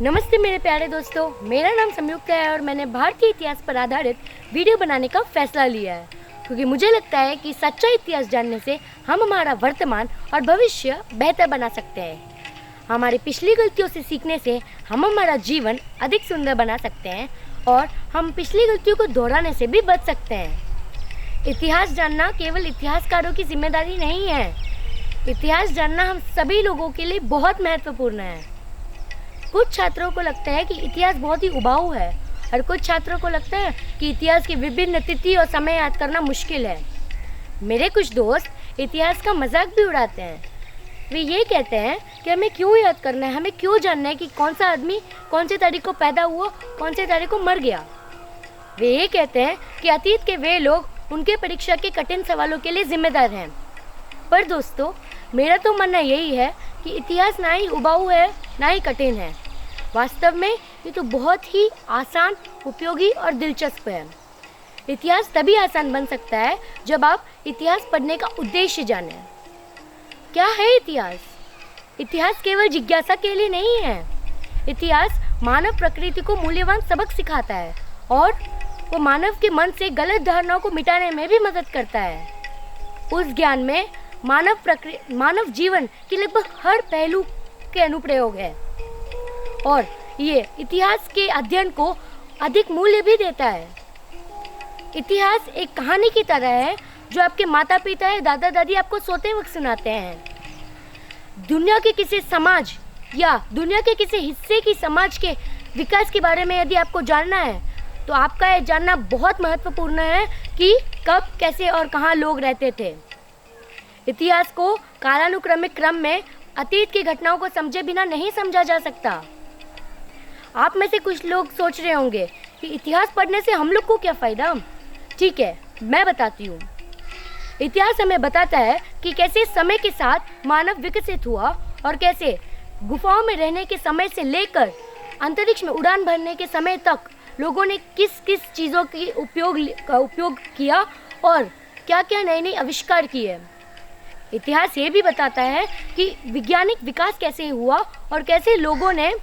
नमस्ते मेरे प्यारे दोस्तों, मेरा नाम संयुक्त है और मैंने भारतीय इतिहास पर आधारित वीडियो बनाने का फैसला लिया है क्योंकि मुझे लगता है कि सच्चा इतिहास जानने से हम हमारा वर्तमान और भविष्य बेहतर बना सकते हैं। हमारी पिछली गलतियों से सीखने से हम हमारा जीवन अधिक सुंदर बना सकते हैं और हम पिछली गलतियों को दोहराने से भी बच सकते हैं। इतिहास जानना केवल इतिहासकारों की जिम्मेदारी नहीं है। इतिहास जानना हम सभी लोगों के लिए बहुत महत्वपूर्ण है। कुछ छात्रों को लगता है कि इतिहास बहुत ही उबाऊ है और कुछ छात्रों को लगता है कि इतिहास की विभिन्न तिथि और समय याद करना मुश्किल है। मेरे कुछ दोस्त इतिहास का मजाक भी उड़ाते हैं। वे ये कहते हैं कि हमें क्यों याद करना है, हमें क्यों जानना है कि कौन सा आदमी कौन से तारीख को पैदा हुआ, कौन से तारीख को मर गया। वे ये कहते हैं कि अतीत के वे लोग उनके परीक्षा के कठिन सवालों के लिए जिम्मेदार हैं। पर दोस्तों, मेरा तो मानना यही है कि इतिहास ना ही उबाऊ है ना ही कठिन है। वास्तव में ये तो बहुत ही आसान, उपयोगी और दिलचस्प है। इतिहास तभी आसान बन सकता है जब आप इतिहास पढ़ने का उद्देश्य जानें। क्या है इतिहास? इतिहास केवल जिज्ञासा के लिए नहीं है। इतिहास मानव प्रकृति को मूल्यवान सबक सिखाता है और वो मानव के मन से गलत धारणाओं को मिटाने में भी मदद करता है। उस ज्ञान में मानव जीवन के लगभग हर पहलू के अनुप्रयोग है और ये इतिहास के अध्ययन को अधिक मूल्य भी देता है। इतिहास एक कहानी की तरह है जो आपके माता पिता या दादा दादी आपको सोते वक्त सुनाते हैं। दुनिया के किसी समाज या दुनिया के किसी हिस्से की समाज के विकास के बारे में यदि आपको जानना है तो आपका यह जानना बहुत महत्वपूर्ण है कि कब, कैसे और कहाँ लोग रहते थे। इतिहास को कालानुक्रमिक क्रम में अतीत की घटनाओं को समझे बिना नहीं समझा जा सकता। आप में से कुछ लोग सोच रहे होंगे कि इतिहास पढ़ने से हम लोग को क्या फ़ायदा। ठीक है, मैं बताती हूँ। इतिहास हमें बताता है कि कैसे समय के साथ मानव विकसित हुआ और कैसे गुफाओं में रहने के समय से लेकर अंतरिक्ष में उड़ान भरने के समय तक लोगों ने किस किस चीज़ों की उपयोग किया और क्या क्या नए नए आविष्कार किए। इतिहास ये भी बताता है कि वैज्ञानिक विकास कैसे हुआ और कैसे लोगों ने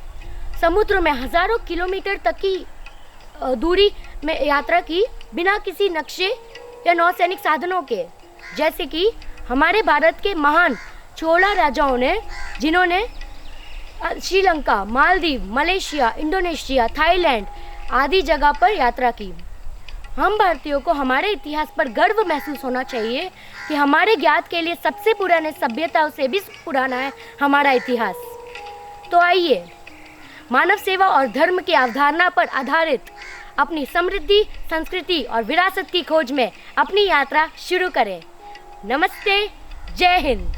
समुद्र में हजारों किलोमीटर तक की दूरी में यात्रा की बिना किसी नक्शे या नौसैनिक साधनों के। जैसे कि हमारे भारत के महान चोला राजाओं ने, जिन्होंने Sri Lanka, Maldives, Malaysia, Indonesia, Thailand आदि जगह पर यात्रा की। हम भारतीयों को हमारे इतिहास पर गर्व महसूस होना चाहिए कि हमारे ज्ञात के लिए सबसे पुराने सभ्यताओं से भी पुराना है हमारा इतिहास। तो आइए मानव सेवा और धर्म की अवधारणा पर आधारित अपनी समृद्धि, संस्कृति और विरासत की खोज में अपनी यात्रा शुरू करें। नमस्ते, जय हिंद।